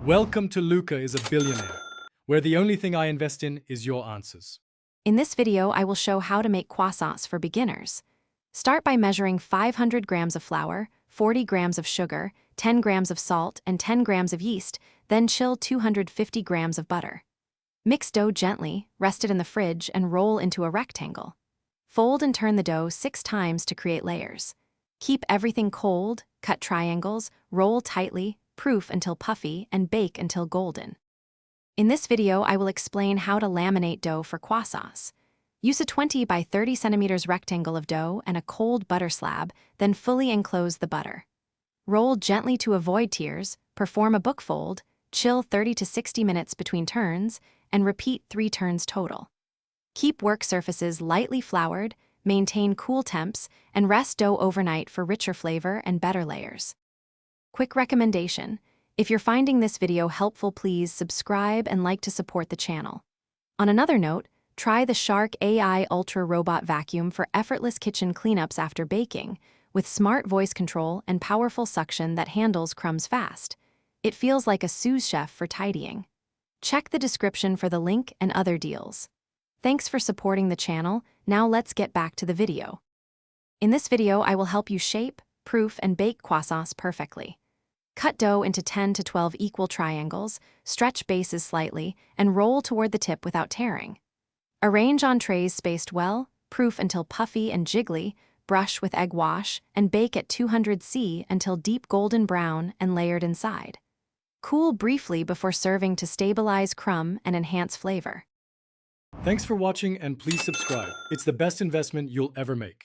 Welcome to Luca is a Billionaire, where the only thing I invest in is your answers. In this video, I will show how to make croissants for beginners. Start by measuring 500 grams of flour, 40 grams of sugar, 10 grams of salt, and 10 grams of yeast, then chill 250 grams of butter. Mix dough gently, rest it in the fridge, and roll into a rectangle. Fold and turn the dough 6 times to create layers. Keep everything cold, cut triangles, roll tightly, proof until puffy, and bake until golden. In this video, I will explain how to laminate dough for croissants. Use a 20 by 30 centimeters rectangle of dough and a cold butter slab, then fully enclose the butter. Roll gently to avoid tears, perform a book fold, chill 30 to 60 minutes between turns, and repeat 3 turns total. Keep work surfaces lightly floured, maintain cool temps, and rest dough overnight for richer flavor and better layers. Quick recommendation: if you're finding this video helpful, please subscribe and like to support the channel. On another note, try the Shark AI Ultra Robot Vacuum for effortless kitchen cleanups after baking, with smart voice control and powerful suction that handles crumbs fast. It feels like a sous chef for tidying. Check the description for the link and other deals. Thanks for supporting the channel. Now let's get back to the video. In this video, I will help you shape, proof, and bake croissants perfectly. Cut dough into 10 to 12 equal triangles, stretch bases slightly, and roll toward the tip without tearing. Arrange on trays spaced well, proof until puffy and jiggly, brush with egg wash, and bake at 200 C until deep golden brown and layered inside. Cool briefly before serving to stabilize crumb and enhance flavor. Thanks for watching, and please subscribe. It's the best investment you'll ever make.